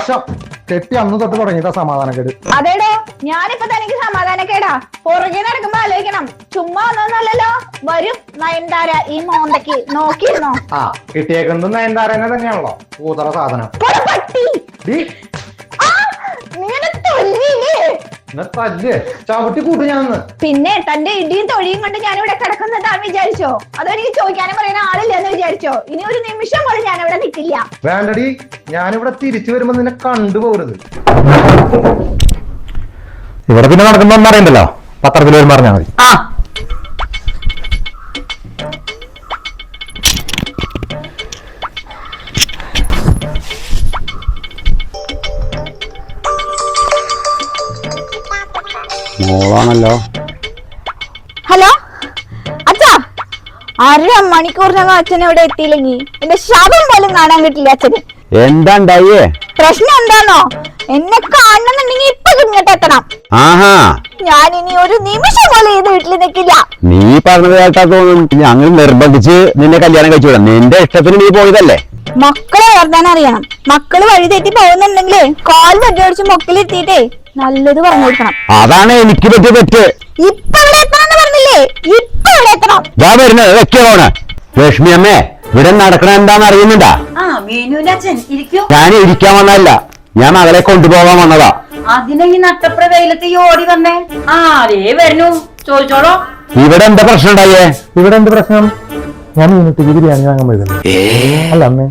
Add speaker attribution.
Speaker 1: നാശം കെട്ടി അന്ന് തൊട്ട് തുടങ്ങിയിട്ടാ സമാധാനക്കേട്.
Speaker 2: അതേടോ, ഞാനിപ്പോ തനിക്ക് സമാധാനക്കേടാ. പുറകെ നടക്കുമ്പോ ആലോചിക്കണം. ചുമ്മാ ഒന്നൊന്നല്ലല്ലോ, വരും നയൻതാര ഈ മോന്തയ്ക്ക്. നോക്കിയിരുന്നോ?
Speaker 1: ആ കിട്ടിയേക്കുന്നത് നയൻതാരനെ തന്നെയാണല്ലോ കൂതറ സാധനം. തല്ലേ ചവിട്ടി കൂട്ടു ഞാന്ന്.
Speaker 2: പിന്നെ തന്റെ ഇടിയും തൊഴിയും കൊണ്ട് ഞാനിവിടെ കിടക്കുന്നതാ വിചാരിച്ചോ? അതോ എനിക്ക് ചോദിക്കാനും പറയുന്ന ആളില്ലെന്ന് വിചാരിച്ചോ? ഇനി ഒരു നിമിഷം പോലും ഞാൻ ഇവിടെ നിൽക്കില്ല.
Speaker 1: വേണ്ടടി, ഞാനിവിടെ തിരിച്ചു വരുമ്പോ നിന്നെ കണ്ടുപോകരുത്. ഇവിടെ പിന്നെ നടക്കുന്നൊന്നും അറിയണ്ടല്ലോ, പത്രത്തിൽ വരും പറഞ്ഞാൽ മതി.
Speaker 3: മോളാണല്ലോ.
Speaker 2: ഹലോ അച്ഛാ, അരമണിക്കൂറിനകം അച്ഛൻ ഇവിടെ എത്തിയില്ലെങ്കിൽ എന്റെ ശവം പോലും കാണാൻ കിട്ടില്ല അച്ഛന്.
Speaker 3: എന്താ ഉണ്ടായേ?
Speaker 2: പ്രശ്നം എന്താണോ, എന്നെ കാണണമെന്നുണ്ടെങ്കിൽ ഇപ്പൊ ഇങ്ങോട്ട് എത്തണം.
Speaker 3: ആഹാ,
Speaker 2: ഞാൻ ഇനി ഒരു നിമിഷം പോലും ഈ വീട്ടിൽ നിൽക്കില്ല.
Speaker 3: നീ പറഞ്ഞത് കേട്ടാ തോന്നും ഞങ്ങൾ നിർബന്ധിച്ച് നിന്നെ കല്യാണം കഴിച്ചു വിടാം. നിന്റെ ഇഷ്ടത്തിന് നീ പോയതല്ലേ.
Speaker 2: മക്കളെ ഓർത്താൻ അറിയണം. മക്കള് വഴി തെറ്റി പോകുന്നുണ്ടെങ്കിലേ കാൽ വെച്ചടിച്ച് മക്കളിരുത്തിയിട്ടേ നല്ലത് പറഞ്ഞു കൊടുക്കണം.
Speaker 3: അതാണ് എനിക്ക് പറ്റിയ തെറ്റ്.
Speaker 2: ഇപ്പൊ ഇവിടെ എത്തണം പറഞ്ഞില്ലേ, ഇപ്പൊ ഇവിടെ എത്തണം.
Speaker 3: ഇതാ വരുന്നത്, വെക്കോണ്. ലക്ഷ്മി അമ്മേ, ഇവിടെ നടക്കണ എന്താന്ന് അറിയുന്നുണ്ടാ? ഞാൻ ഇരിക്കാൻ വന്നതല്ല, ഞാൻ മകളെ കൊണ്ടുപോകാൻ വന്നതാ.
Speaker 4: അതിനെ ഈ നട്ടപ്ര വെയിലത്ത് ഈ ഓടി വന്നേ? വരുന്നു, ചോദിച്ചോളോ.
Speaker 3: ഇവിടെ എന്താ പ്രശ്നം ഉണ്ടായേ?
Speaker 1: ഇവിടെ എന്ത് പ്രശ്നം? ഞാൻ യൂണിറ്റ് ബിരിയാണി വാങ്ങാൻ പോയതല്ലേ. അല്ല അമ്മേ,